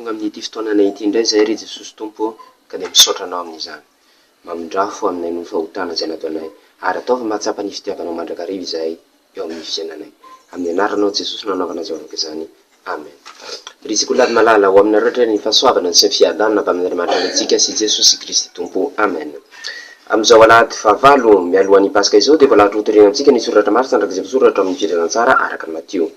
tonga amin'ity fotoanana ity indray zay ry Jesosy Tompo ka dia misaotranao amin'izany. Mamindrafo aminay noho fahotana izay nataonay, ary ataovy mahatsapa ny fitiavanao mandrakariva izay eo amin'ny fiainanay. Amin'ny anaranao Jesosy no anaovana zavaka izany. Amen. Rizikolahy malala ho aminareo rehetra ny fahasoavana sy ny fiadanana avy amin'ny Andriamanitra antsika sy Jesosy Kristy Tompo. Amen. Amin'izao alahady fahavalo mialohan'ny Pasika izao dia voalahatra hotoriana amintsika ny soratra maro sandraka izay voasoratra amin'ny filanan-tsara araka ny Matio.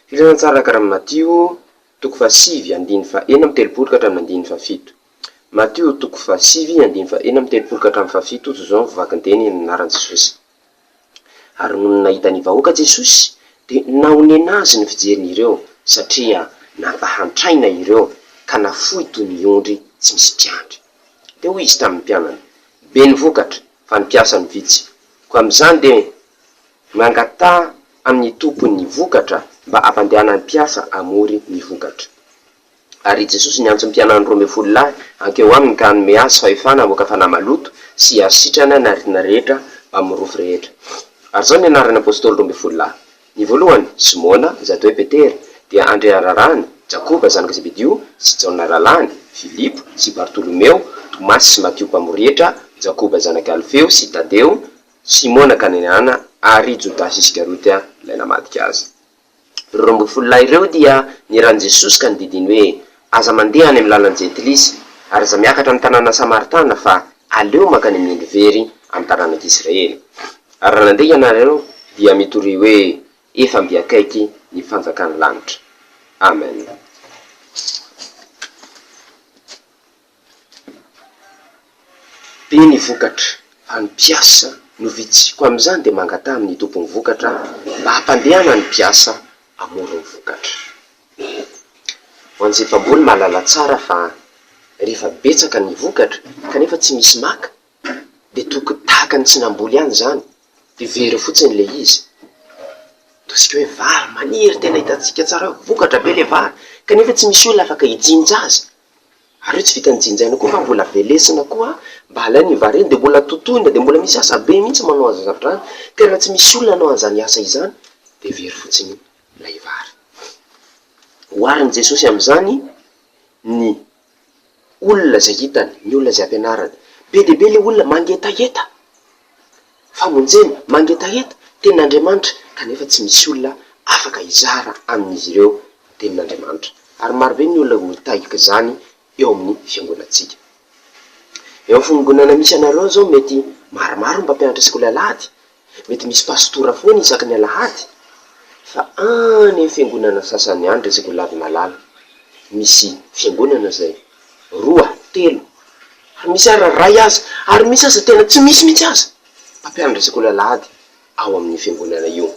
Filanan-tsara araka ny Matio toko fasivy andiny fa enina amby telopolo ka hatramin'ny andiny fa fito. Matio toko fasivy andiny fa enina amby telopolo ka hatramin'ny fa fito zao vavakanteny ny anaran'i Jesosy. Ary noho nahita ny vahoaka Jesosy dia naonena azy ny fijerin'ireo satria nampahantraina ireo ka nafoy toy ny ondry tsy misy mpiandry. Dia hoy izy tamin'ny mpianany, be ny vokatra fa ny mpiasa ny vitsy. Ko amin'izany dia mangatà amin'ny tompony vokatra mba hampandehanany mpiasa hamory ny vokatra. Ary Jesosy niantso ny mpianany 12 lahy ankeo aminy ka hanome azy fahefana hamoaka fanahy maloto sy asitrana ny aretina rehetra mba mirofo rehetra. Ary zao ny anaran'ny apôstôly 12 lahy. Ny voalohany Simona izay atao hoe Petera, dia Andre ararahany, Jakoba zanaka Zebedio sy Jaona ralahany, Filipo sy Bartolomeo, Tomasy sy Matio mpamorietra, Jakoba zanaka Alfeo sy Tadeo, Simona Kananiana ary Jodasy Iskariota ilay namadika azy. 12 lahy ireo dia niran'i Jesosy ka nididiny hoe aza mandeha any amin'ny lalan'ny Jetilisy ary aza miakatra amin'ny tanàna Samaritana fa aleo makany amin'ny very amin'ny tanànan'Israely. Ary raha nandeha ianareo dia mitory hoe efa mbiakaiky ny fanjakan'ny lanitra. Amen. Be ny vokatra fa ny mpiasa no vitsy. Ko amin'izany dia mangatà amin'ny tompony vokatra mba hampandehana ny mpiasa hamory ny vokatra. Ho an'izay mpamboly mahalala tsara fa rehefa betsaka ny vokatra kanefa tsy misy maka dia tokony tahaka ny tsy namboly ihany izany, dia very fotsiny ilay izy. Tosika hoe vary maniry tena hitantsika tsara hoe vokatra be ilay vary kanefa tsy misy olona afaka hijinja azy. Ary io tsy vita nijinjaina koa fa mbola velesina koa mba halany ny vary eny dia mbola totoina dia mbola misy asa be mihitsy manao azy zavatra ka raha tsy misy olona anao an'izany asa izany dia very fotsiny ilay vary. Hoariny Jesosy amin'izany ny olona izay hitany, ny olona izay ampianarany. Be dia be ilay olona mangetaheta, famonjeny mangetaheta tenin'Andriamanitra kanefa tsy misy olona afaka hizara amin'izy ireo tenin'Andriamanitra. Ary marobe ny olona mitahika izany eo amin'ny fiangonantsika. Eo amin'ny fiangonana misy anareo zao mety maromaro mba mpianatra sekoly alahady, mety misy pastora foana isaky ny alahady, fa any amin'ny fiangonana sasany any sekoly avy malala misy fiangonana zay 2, 3, ary misy ray aza, ary misy aza tena tsy misy mihitsy aza mpampianatra sekoly alahady ao amin'ny fiangonana io.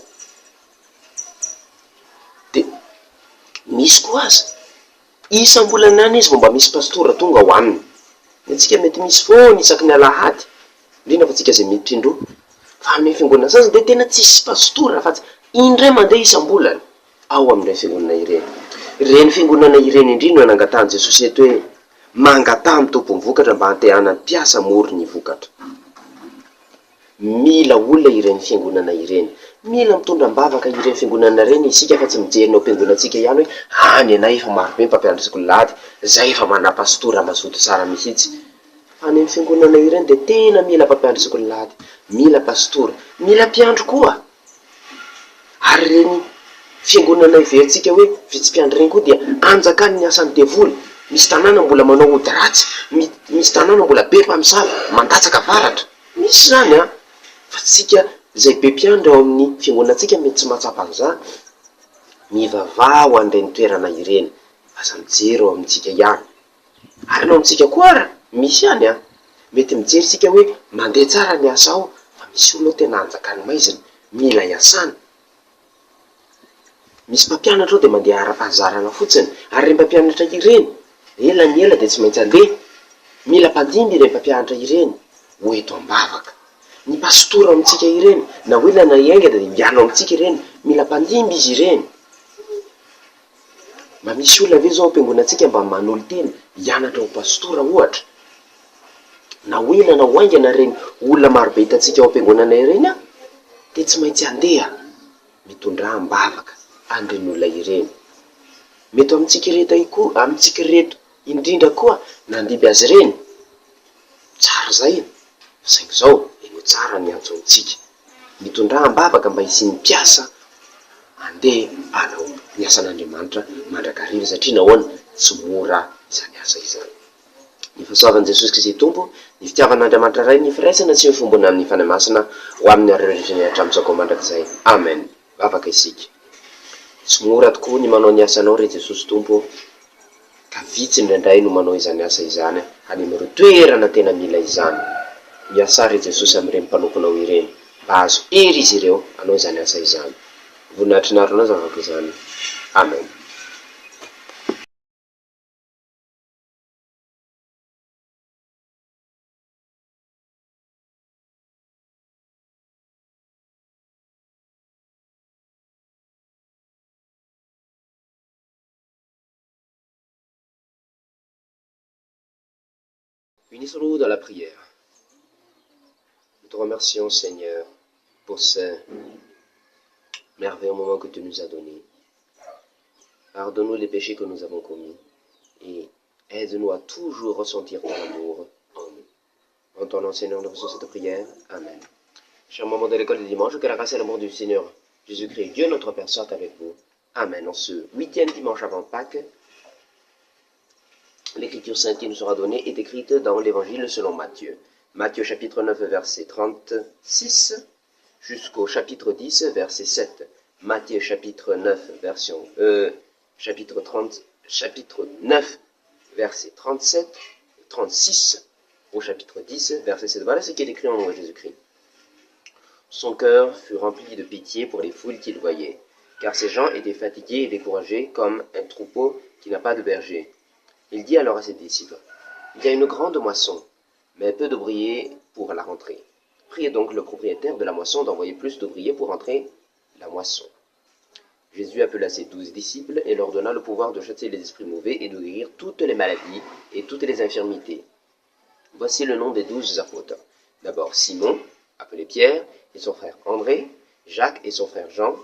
Dia misy koa aza isam-bolana any izy mba misy pastora tonga ho aminy. Antsika mety misy foana isaky ny alahady, indrindra fa tsika izay miditra indroa. Fa amin'ny fiangonana sasany dia tena tsisy pastora fa indray mandeha isam-bolana ao amin'ireny fiangonana ireny. Ireny fiangonana ireny indrindra no nangatahany Jesosy eto hoe mangatà amin'ny tompony vokatra mba hantehana ny mpiasa hamory ny vokatra. Mila olona ireny fiangonana ireny, mila mitondra mbavaka ireny fiangonana ireny isika fa tsy mijerina ao am-piangonantsika ihany hoe any anay efa marobe mpampianatra sekoly alahady, zay efa mana pastora mazoto tsara mihitsy. Fa any amin'ny fiangonana ireny dia tena mila mpampianatra sekoly alahady, mila pastora, mila mpiandro koa. Ary ireny fiangonana iverintsika hoe vitsy-mpiandro ireny koa dia anjakany ny asan'ny devoly. Misy tanàna mbola manao ody ratsy, misy tanàna mbola be mpamosavy mandatsaka varatra, misy zany a. Fa tsika izay be mpiandro ao amin'ny fiangonantsika mety tsy mahatsapa an'izany. Mivavah ho an'ireny toerana ireny, aza mijery ao amintsika ihany. Ary nao amintsika koa ara misy ihany a, mety mijery tsika hoe mandeha tsara ny asa ao fa misy olona tena anjakany maizina, mila hiasana. Misy mpampianatra ao dia mandeha ara-panzarana fotsiny, ary ireny mpampianatra ireny ela ny ela dia tsy maintsy andeha. Mila mpandimby ireny mpampianatra ireny ho eto ambavaka. Ny pastora amintsika ireny na olona na iainga dia miala amintsika ireny, mila mpandimby izy ireny. Mba misy olona ve zao am-piangonantsika mba manolo tena hianatra ho pastora ohatra, na olona na oaingana ireny olona marobe hitantsika ao am-piangonana ireny dia tsy maintsy andeha mitondra mbavaka an'ireny olona ireny. mety amintsika reto ihany koa, amintsika reto indrindra koa nandiby azy reny tsara zay saingy zao eno tsara ny antso antsika mitondra ambavaka mba hisy ny mpiasa andeha anao ny asan'Andriamanitra mandrakariva satria nahoana tsy mora izany asa izany. Ny fahasoavan'i Jesosy Kristy Tompo, ny fitiavan'Andriamanitra ray, ny firaisana sy ny fombona amin'ny fanamasina ho amin'ny arereveny hatramin'izao mandrakizay. Amen. Vavaka isika. Tsy mora tokoa ny manao ny asanao re Jesosy Tompo, ka vitsy indraindray no manao izany asa izany any amin'ireo toerana tena mila izany. Miasa re Jesosy amin'ireny mpanokonao ireny mba azo hery izy ireo anao izany asa izany. Voninahitry naronao zavaka izany. Amen. Unissons-nous dans la prière. Nous te remercions, Seigneur, pour ce merveilleux moment que tu nous as donné. Pardonne-nous les péchés que nous avons commis et aide-nous à toujours ressentir ton amour en nous. En ton nom, Seigneur, nous faisons cette prière. Amen. Cher moment de l'école du dimanche, que la grâce et l'amour du Seigneur Jésus-Christ, Dieu notre Père, soit avec vous. Amen. En ce 8e dimanche avant Pâques, l'écriture sainte qui nous sera donnée est écrite dans l'évangile selon Matthieu. Matthieu chapitre 9, verset 36 jusqu'au chapitre 10, verset 7. Matthieu chapitre 9, chapitre 9, verset 37, 36 au chapitre 10, verset 7. Voilà ce qui est écrit en nom de Jésus-Christ. Son cœur fut rempli de pitié pour les foules qu'il voyait, car ces gens étaient fatigués et découragés comme un troupeau qui n'a pas de berger. Il dit alors à ses disciples, « Il y a une grande moisson, mais peu d'ouvriers pour la rentrée. Priez donc le propriétaire de la moisson d'envoyer plus d'ouvriers pour rentrer la moisson. » Jésus appela ses 12 disciples et leur donna le pouvoir de chasser les esprits mauvais et de guérir toutes les maladies et toutes les infirmités. Voici le nom des 12 apôtres. D'abord Simon, appelé Pierre, et son frère André, Jacques et son frère Jean,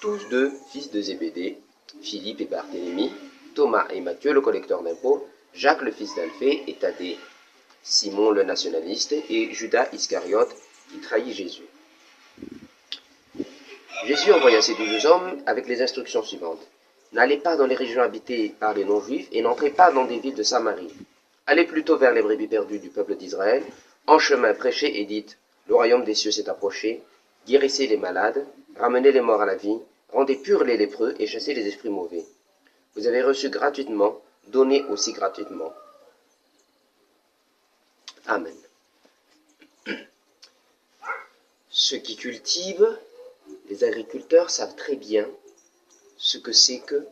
tous deux fils de Zébédée, Philippe et Barthélemy, Thomas et Matthieu, le collecteur d'impôts, Jacques le fils d'Alphée et Thaddée, Simon le nationaliste et Judas Iscariote qui trahit Jésus. Jésus envoya ces 12 hommes avec les instructions suivantes. N'allez pas dans les régions habitées par les non-juifs et n'entrez pas dans des villes de Samarie. Allez plutôt vers les brebis perdues du peuple d'Israël. En chemin, prêchez et dites, le royaume des cieux s'est approché. Guérissez les malades, ramenez les morts à la vie, rendez purs les lépreux et chassez les esprits mauvais. Vous avez reçu gratuitement, donnez aussi gratuitement. Amen. Ceux qui cultivent, les agriculteurs savent très bien ce que c'est que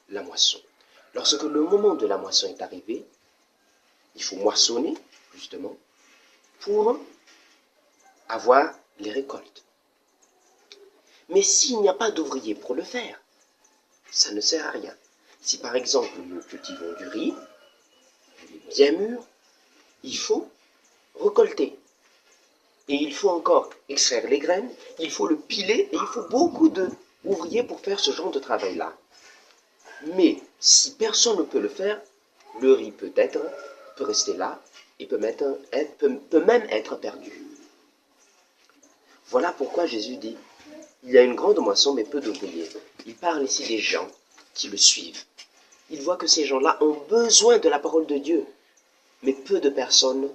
la moisson. Lorsque le moment de la moisson est arrivé, il faut moissonner, justement, pour avoir les récoltes. Mais s'il n'y a pas d'ouvrier pour le faire, ça ne sert à rien. Si par exemple nous cultivons du riz, il est bien mûr, il faut récolter. Et il faut encore extraire les graines, il faut le piler, et il faut beaucoup d'ouvriers pour faire ce genre de travail-là. Mais si personne ne peut le faire, le riz peut rester là, et peut même être perdu. Voilà pourquoi Jésus dit, il y a une grande moisson, mais peu d'ouvriers. Il parle ici des gens qui le suivent. Il voit que ces gens-là ont besoin de la parole de Dieu, mais peu de personnes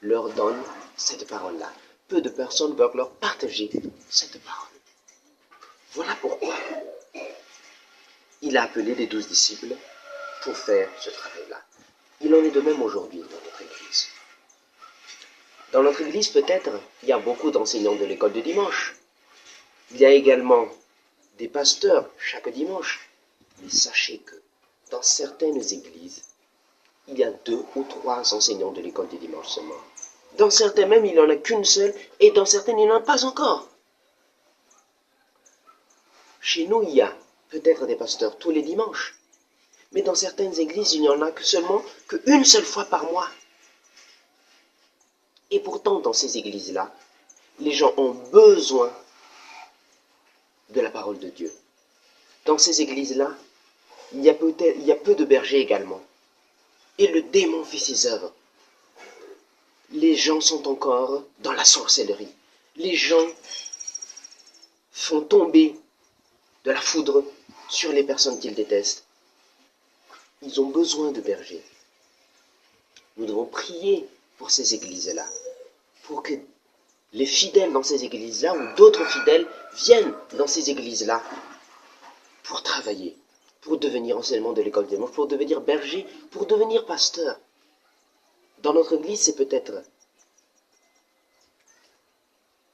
leur donnent cette parole-là. Peu de personnes veulent leur partager cette parole. Voilà pourquoi il a appelé les 12 disciples pour faire ce travail-là. Il en est de même aujourd'hui dans notre Église. Dans notre Église, peut-être, il y a beaucoup d'enseignants de l'école de dimanche. Il y a également des pasteurs chaque dimanche. Mais sachez que dans certaines églises, il y a 2 ou 3 enseignants de l'école du dimanche seulement. Dans certaines même, il n'y en a qu'une seule, et dans certaines, il n'y en a pas encore. Chez nous, il y a peut-être des pasteurs tous les dimanches, mais dans certaines églises, il n'y en a que seulement qu'une seule fois par mois. Et pourtant, dans ces églises-là, les gens ont besoin de la parole de Dieu. Dans ces églises-là, il y a peu de bergers également. Et le démon fait ses œuvres. Les gens sont encore dans la sorcellerie. Les gens font tomber de la foudre sur les personnes qu'ils détestent. Ils ont besoin de bergers. Nous devons prier pour ces églises-là, pour que les fidèles dans ces églises-là ou d'autres fidèles viennent dans ces églises-là pour travailler, pour devenir enseignement de l'école des dimanche, pour devenir berger, pour devenir pasteur. Dans notre église, c'est peut-être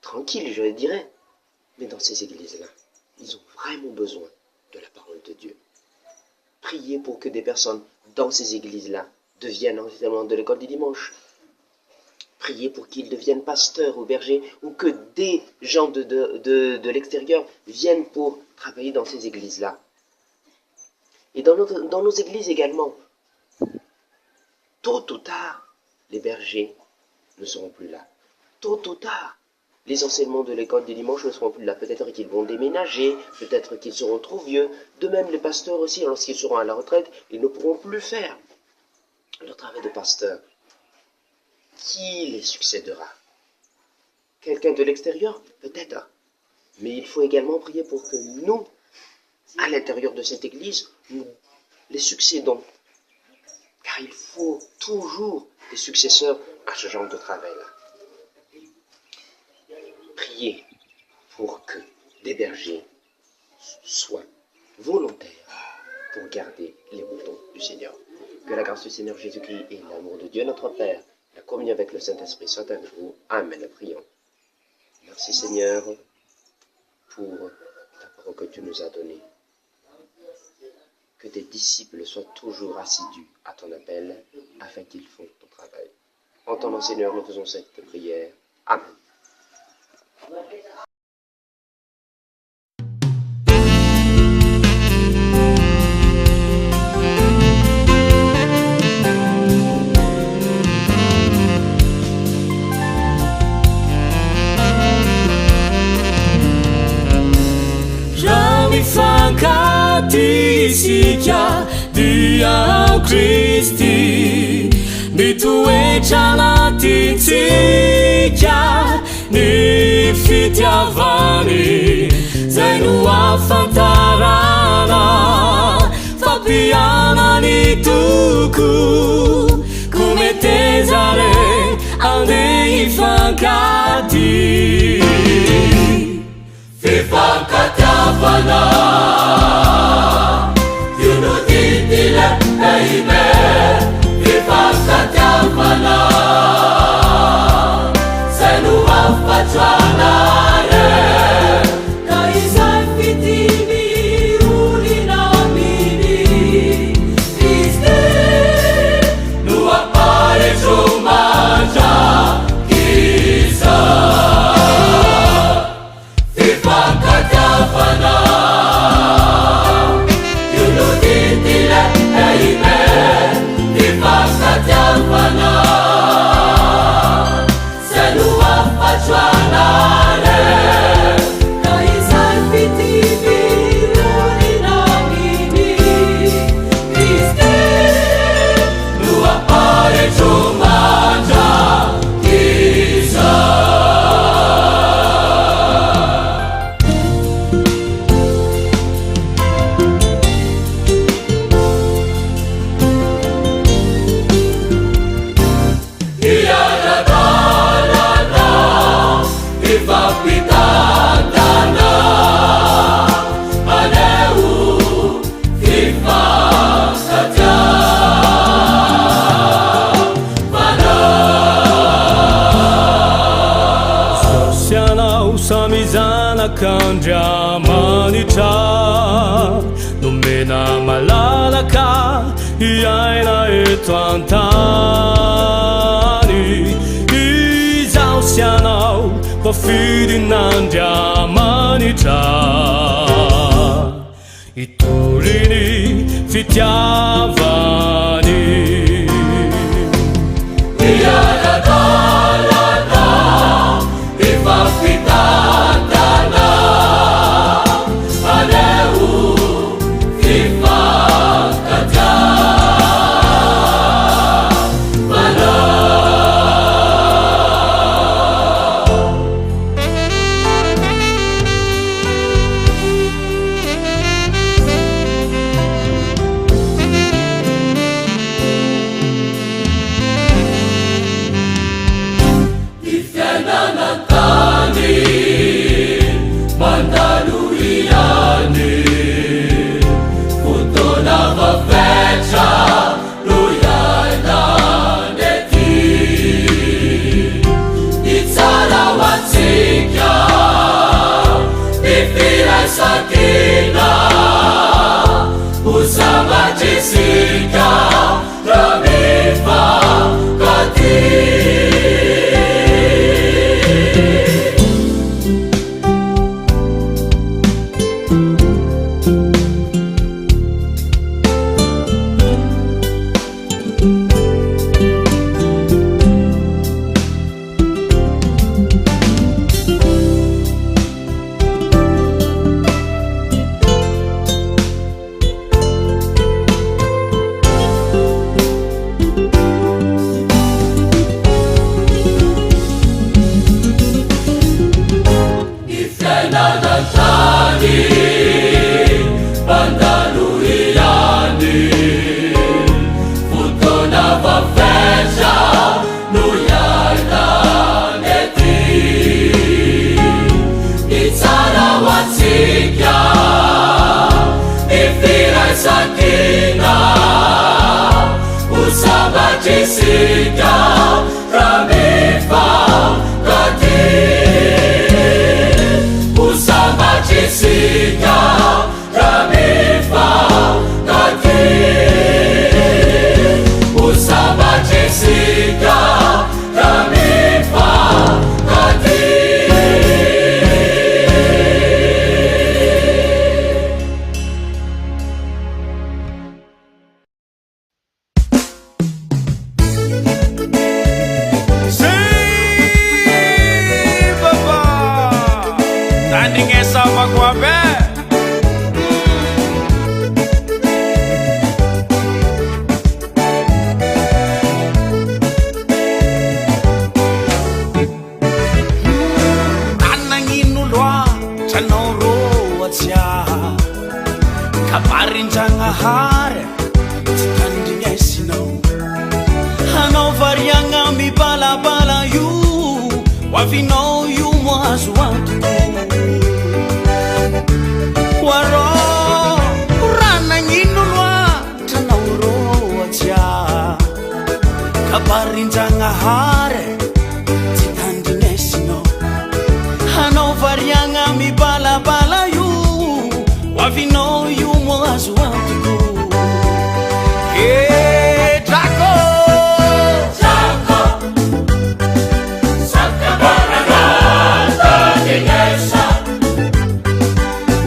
tranquille, je dirais, mais dans ces églises-là, ils ont vraiment besoin de la parole de Dieu. Priez pour que des personnes dans ces églises-là deviennent enseignement de l'école du dimanche. Priez pour qu'ils deviennent pasteurs ou bergers, ou que des gens de l'extérieur viennent pour travailler dans ces églises-là. Et dans nos églises également, tôt ou tard, les bergers ne seront plus là. Tôt ou tard, les enseignements de l'école du dimanche ne seront plus là. Peut-être qu'ils vont déménager, peut-être qu'ils seront trop vieux. De même, les pasteurs aussi, lorsqu'ils seront à la retraite, ils ne pourront plus faire leur travail de pasteur. Qui les succédera? Quelqu'un de l'extérieur? Peut-être. Mais il faut également prier pour que nous, à l'intérieur de cette église, nous les succédons. Car il faut toujours des successeurs à ce genre de travail-là. Priez pour que des bergers soient volontaires pour garder les moutons du Seigneur. Que la grâce du Seigneur Jésus-Christ et l'amour de Dieu notre Père, la communion avec le Saint-Esprit soit avec vous. Amen. Prions. Merci Seigneur pour ta parole que tu nous as donnée. Que tes disciples soient toujours assidus à ton appel afin qu'ils font ton travail. En ton nom Seigneur, nous faisons cette prière. Amen. Isika dia Kristi Nitoetra anatintsika ny fitiavany zay no ahafantarana fampianany toko kometezare andeha hifankaty fifankatiavana Kandriamanitra nomena malalaka iaina eto antany izaho sy anao mpafidin'Andriamanitra itoriny fitiavany Fifa Jessica Ramefa Gati Usama Jessica Ramefa Gati Usama Jessica Ramefa Gati Kaparinjangahare Titandingesino Hanovarianga mi bala bala you Wavino you mwazu watu Waro Rana nginulwa Tanauro watia Kaparinjangahare Titandingesino Hanovarianga mi bala bala you Wavino you mwazu watu Hey, Draco Draco Sakabarana Tadinesa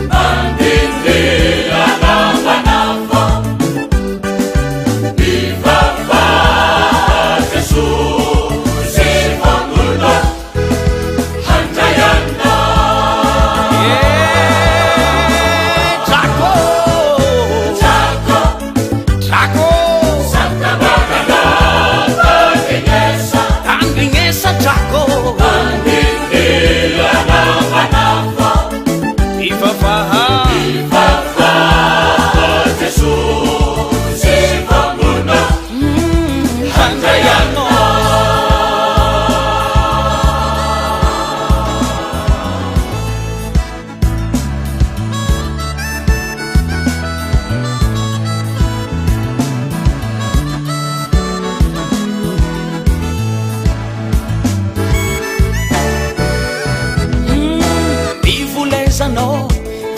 Bandindi Anamanafa Vivafa Jesus Sivangulo Hantayana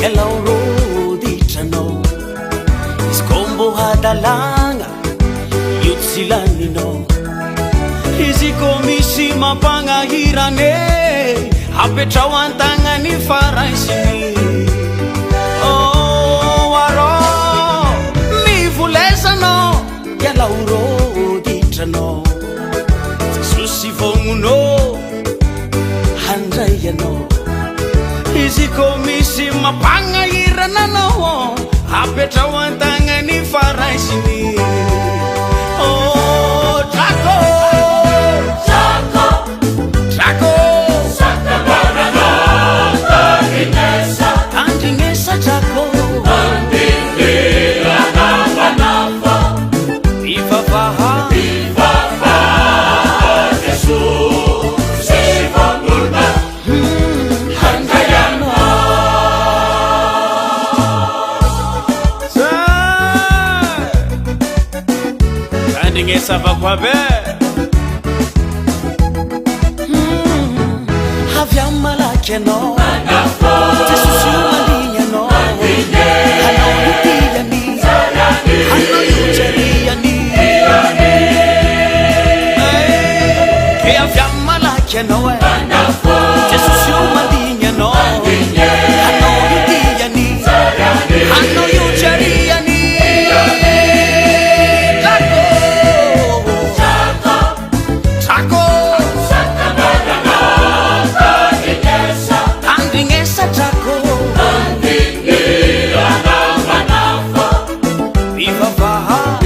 Hello Rodichano Iskombo hadalanga Yutzilanino Isikomisi mapanga hirane Hapetrawantanga ni faraisini Oh waro Mivulesano Hello Rodichano Susi vonguno Handrayano Isikomisi mapanga iranano Hapetrawantanga ni faraisini Oh Draco Draco Draco Sakabarana Tandinesa Tandinesa Draco Tandindi Anamanafa Viva Vaha Viva Vaha Jesus Sivangurna Sava kwabe Havyama lake no Jesusu malinya no Hano yutia ni Hano yucheria ni Kaya vyama lake no Jesusu malinya no Hano yutia ni Hano yucheria ni Viva Vaha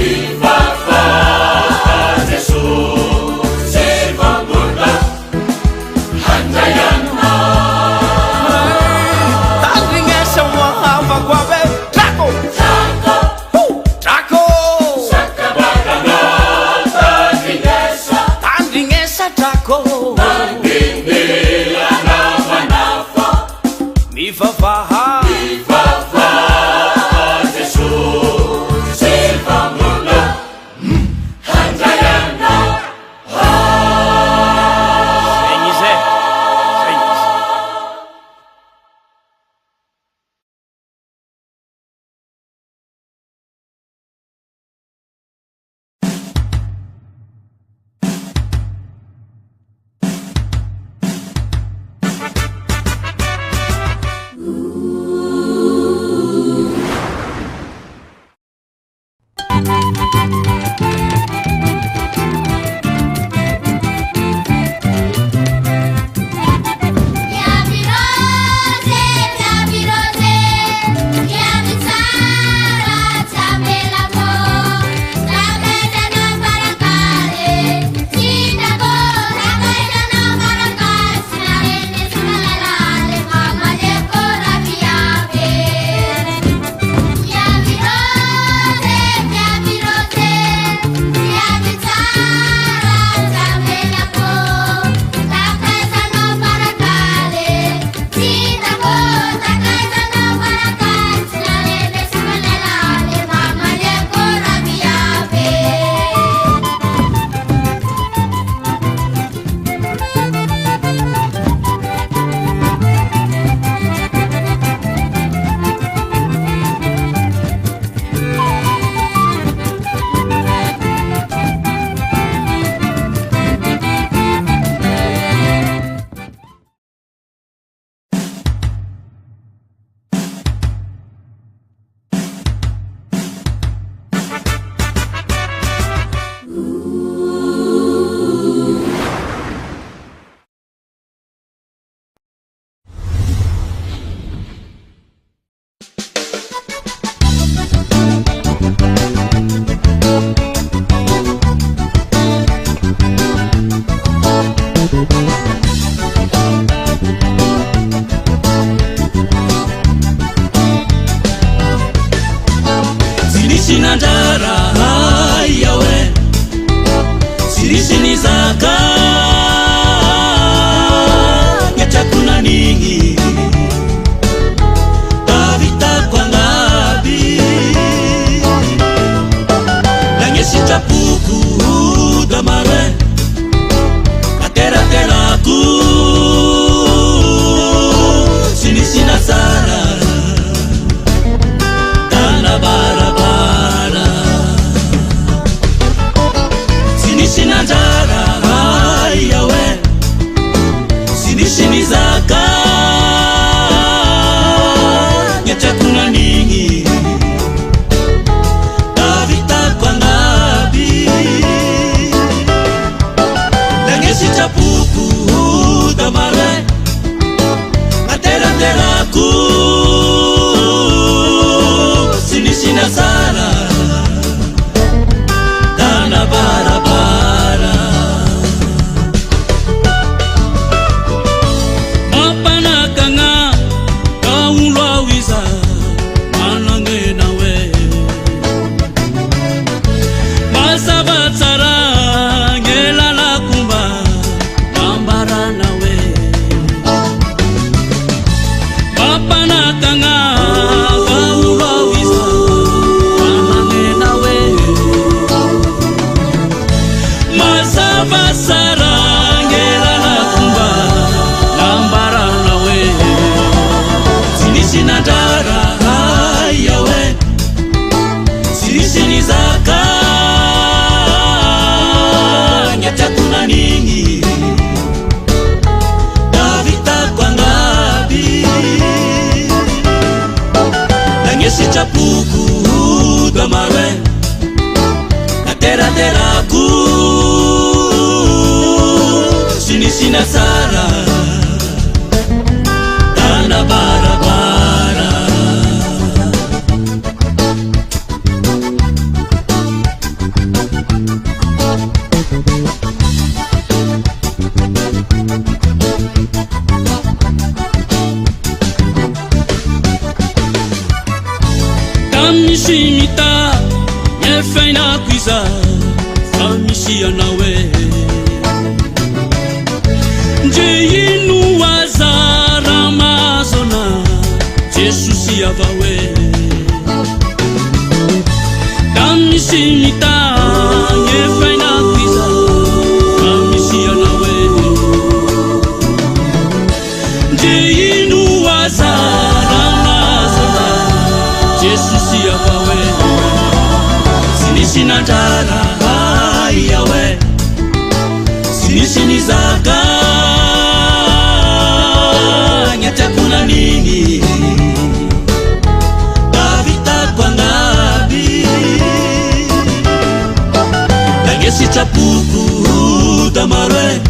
sitrapoko da maro e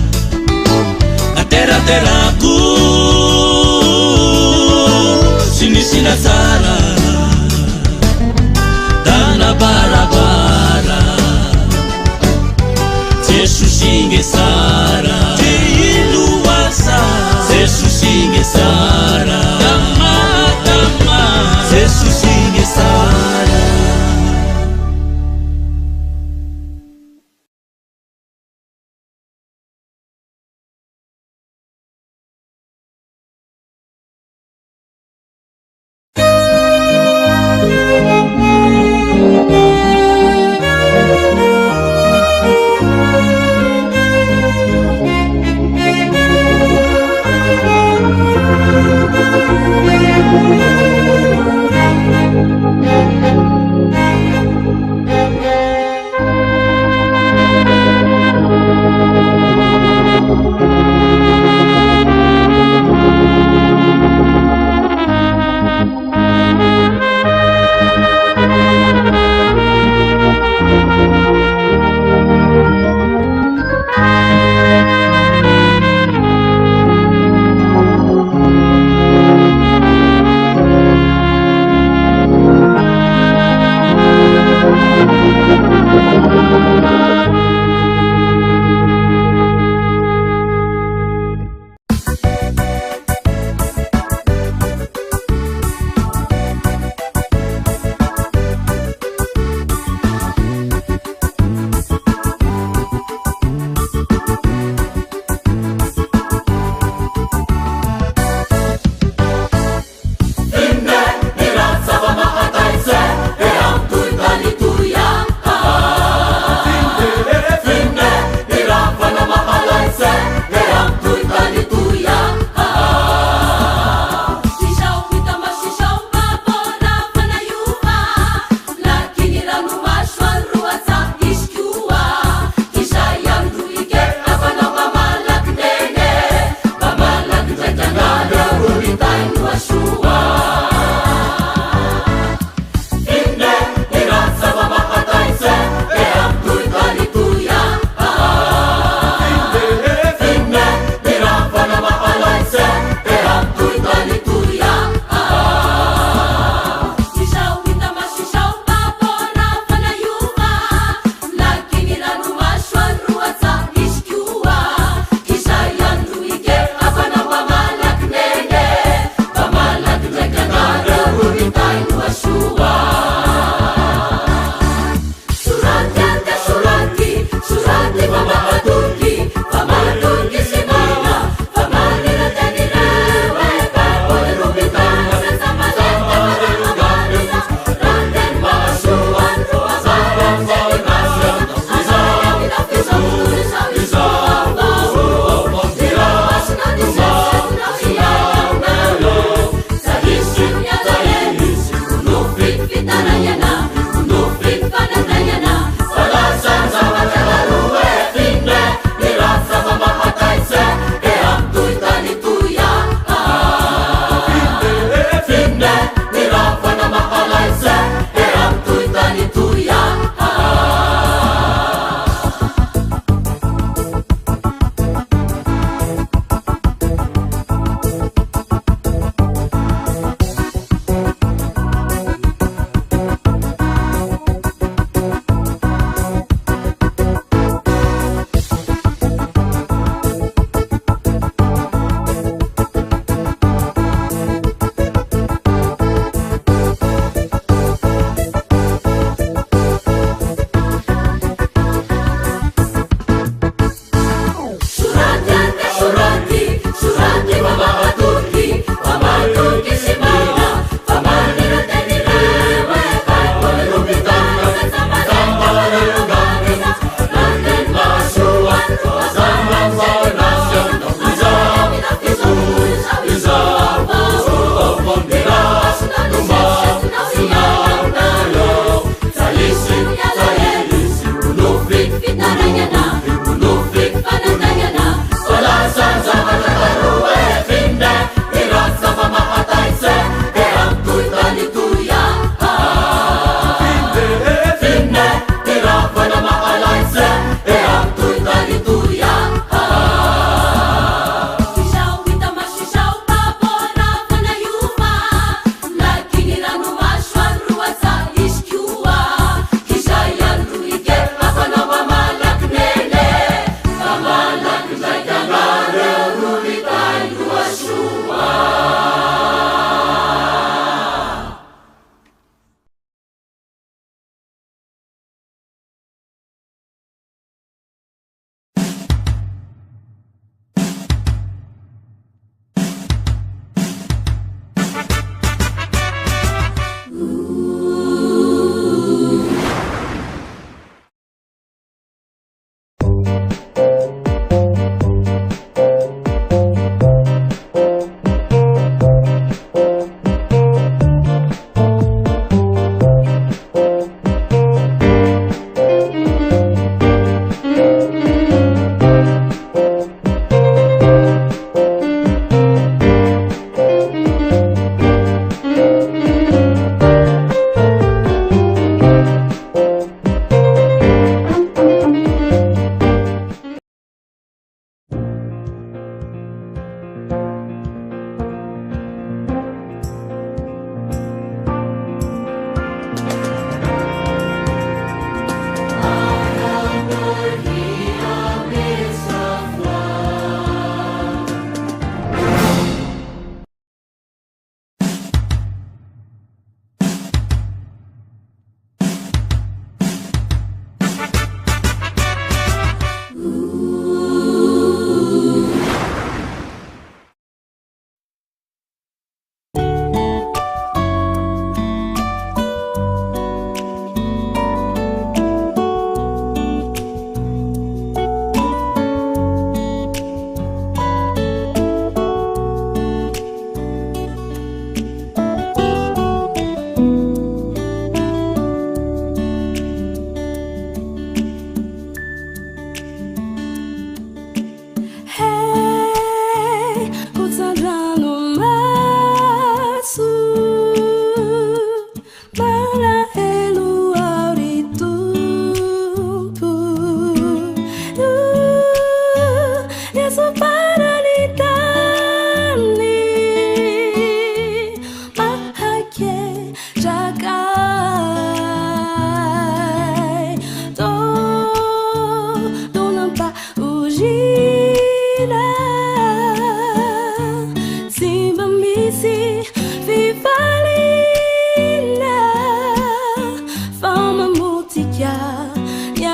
ateraterako sy nisy latsara da nabarabara Jesosy nge sara te iloasa Jesosy nge sara dama dama Jesosy nge sara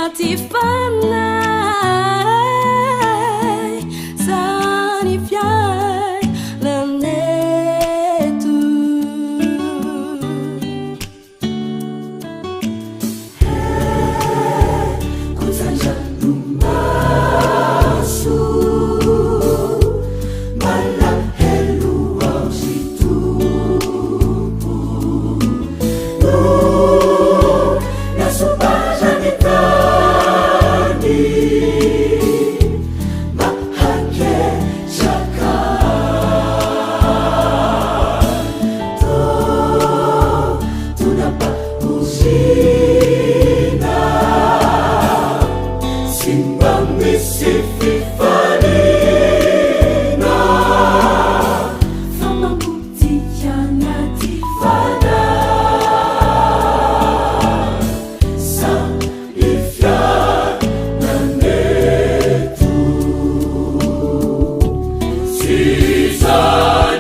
agnaty fanay zany fiainaneto kojandrano maso malahelo aozy tompo no nasobazany tany mahaketraka to tonapahozina sy mba misy fifarina fa mambotika anaty fanay samy fiainaneto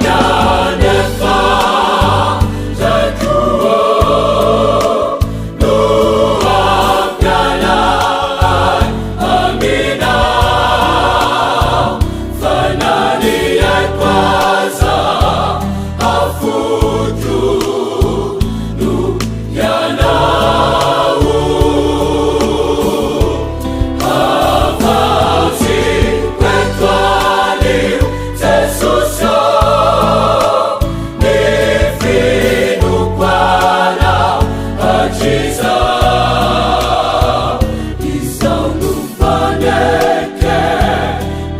Sizananefa Jakuo Luamyalan Amina Fanani Aikwaza Afutu Luyanau Avausi Petualiu Jesusyo Nifinu Kwana Ajiza Isau Nufaneke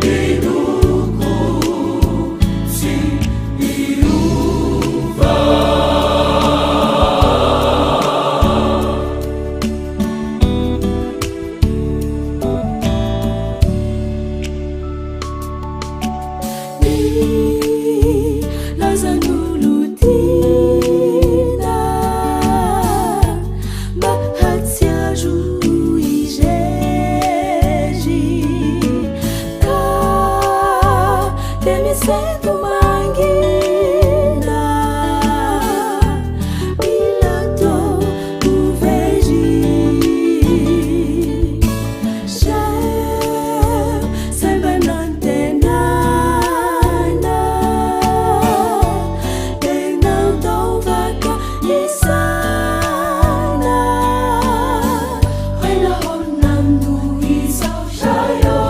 Inuku Si Iuva lazan'olodina mahatsiaro izery ka de misento mangina mila tao overy semba nantenana tenao taovaka isana hainahonamno izao zayo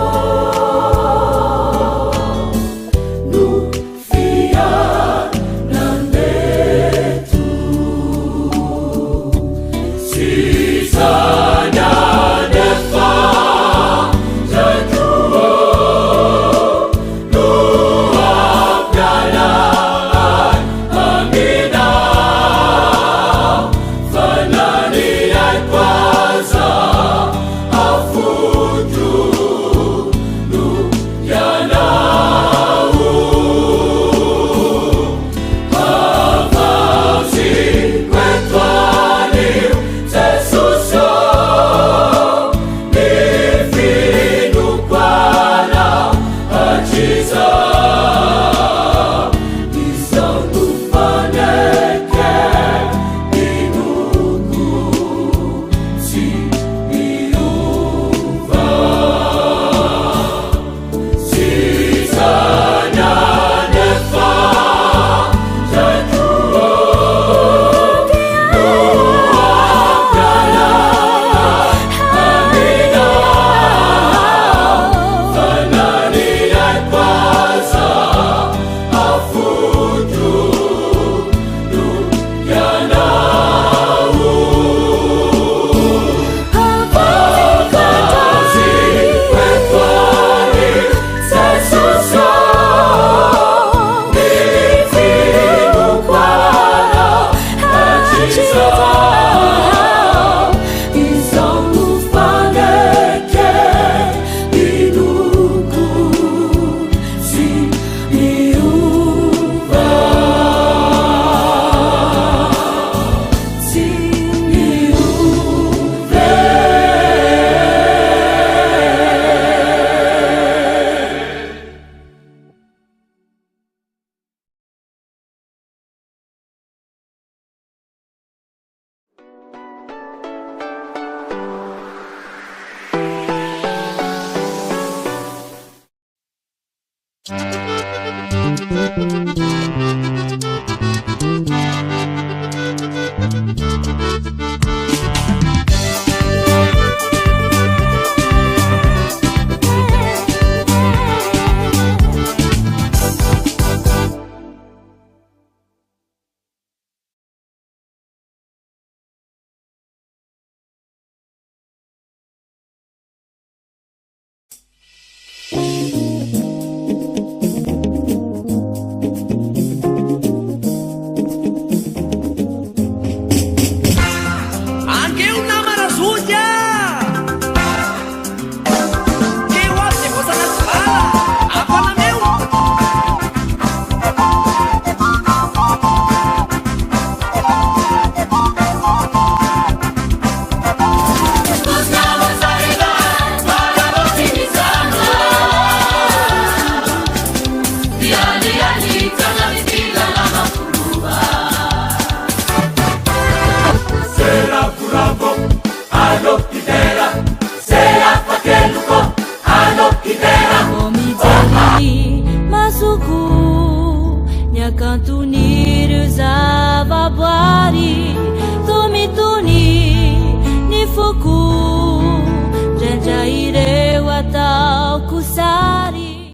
no sari.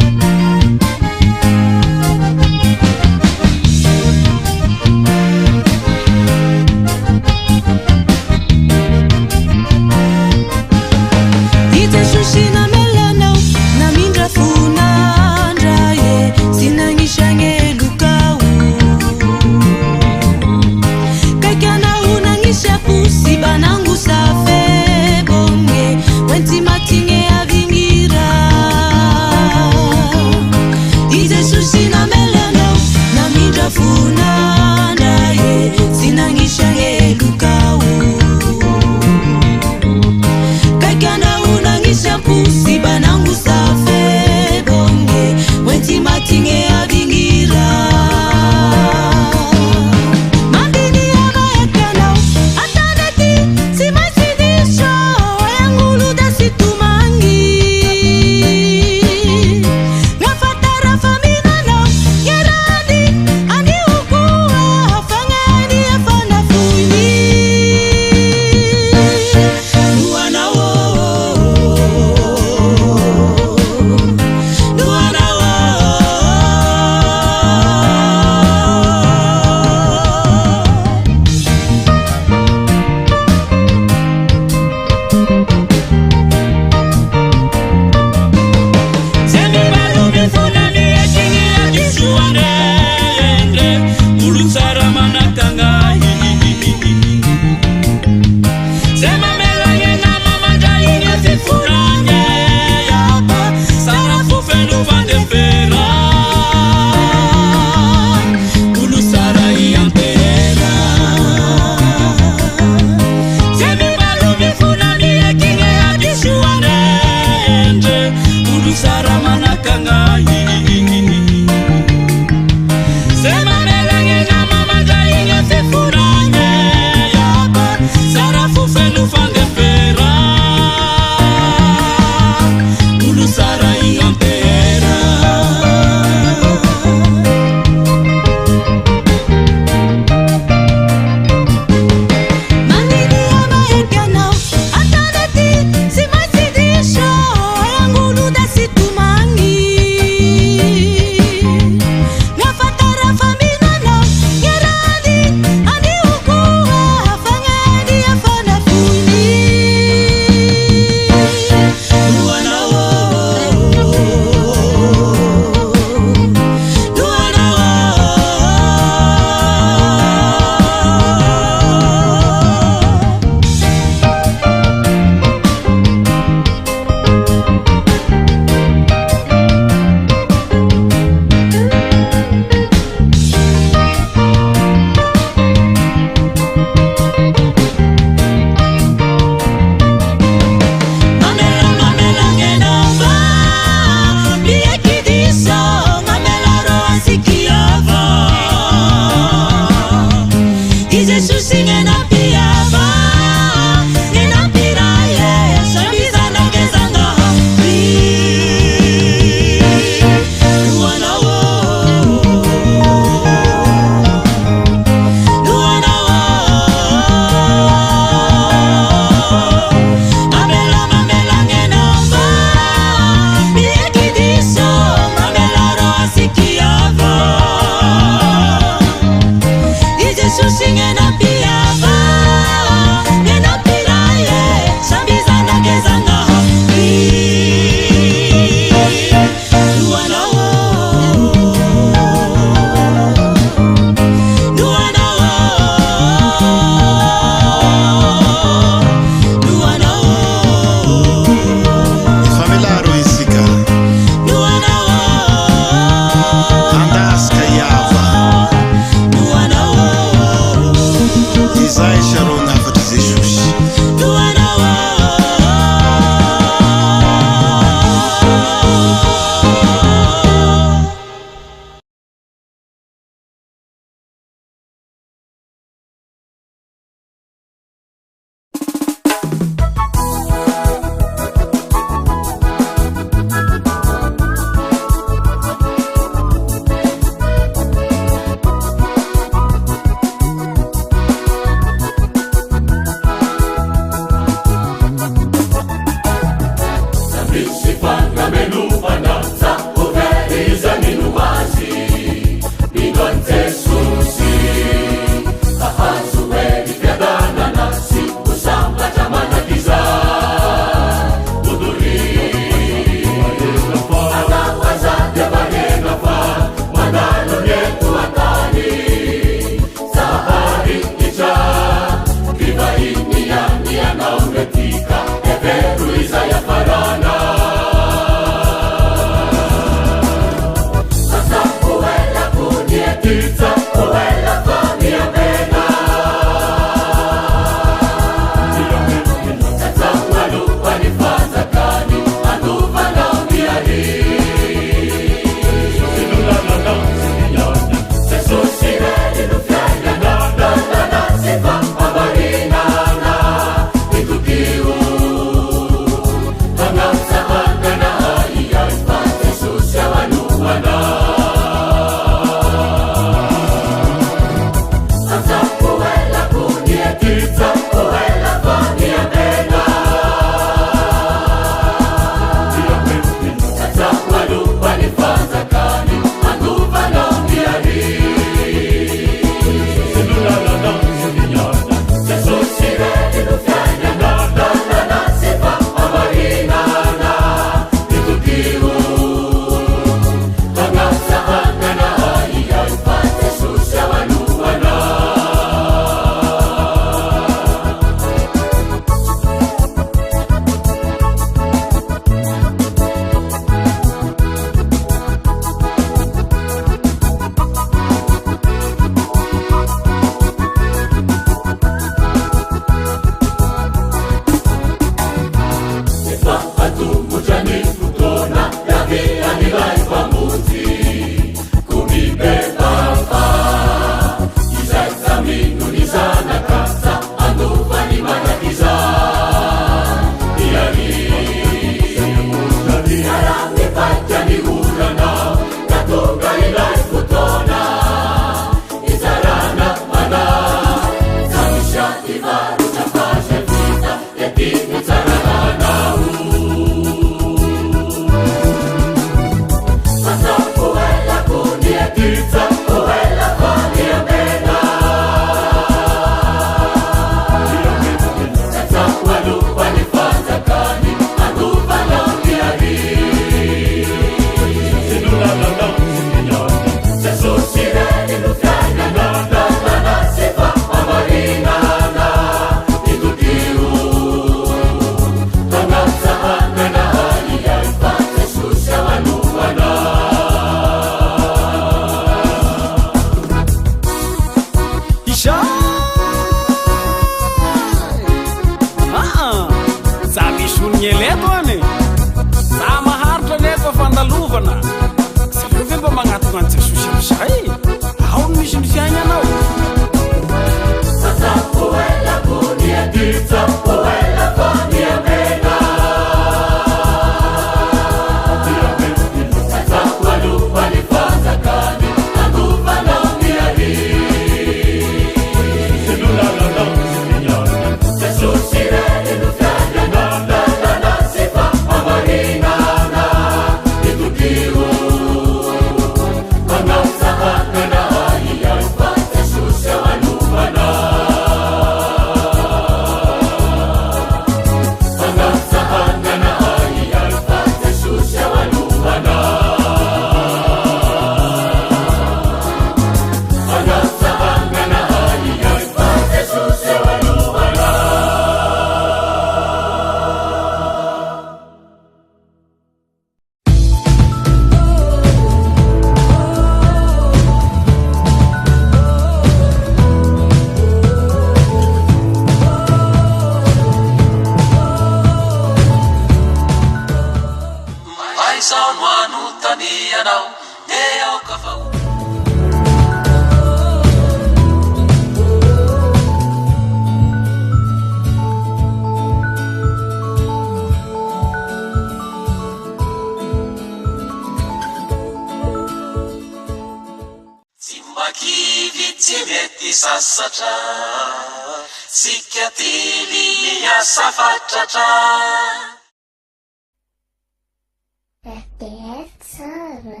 RTL tsara.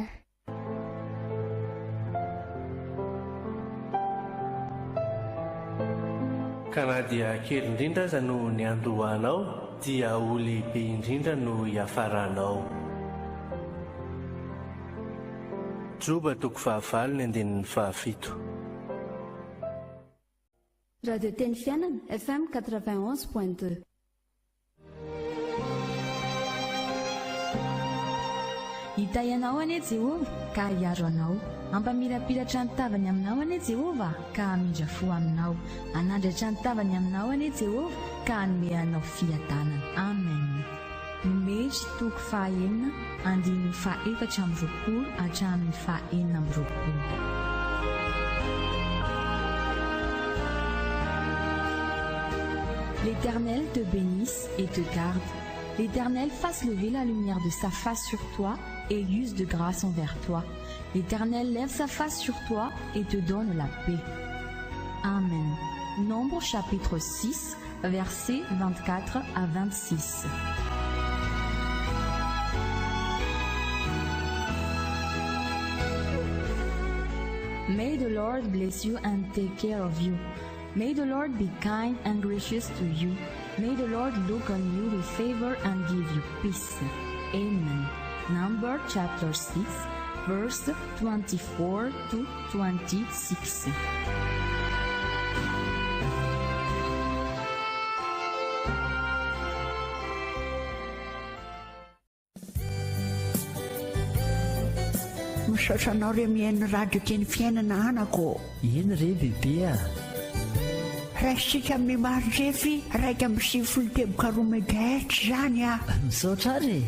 Kana dia kely indrindra aza no niandohanao dia ho lehibe indrindra no hiafaranao. Joba toko fahavalo ny andinin'ny fahafito. Radio Teny Fiainana FM 91.2. Hita ianao anie Jehova ka hiaro anao, ampamirapiratra ny tavany aminao anie Jehova ka hamindra fo aminao, anandratra ny tavany aminao anie Jehova ka hanome anao fiadanana. Amen. Numeri toko fahaenina andininy fahaefatra amby roapolo hatramin'ny fahaenina amby roapolo. L'Éternel te bénisse et te garde. L'Éternel fasse lever la lumière de sa face sur toi et use de grâce envers toi. L'Éternel lève sa face sur toi et te donne la paix. Amen. Nombre chapitre 6, versets 24 à 26. May the Lord bless you and take care of you. May the Lord be kind and gracious to you. May the Lord look on you with favor and give you peace. Amen. Number chapter 6, verse 24 to 26. Misaotra anao re mihaino radio Teny Fiainana anako. Eny re bebe a. Raisitsika amin'ny marindrefy raika amby 7 teboka 2 megahertz zany a. Misaotra re.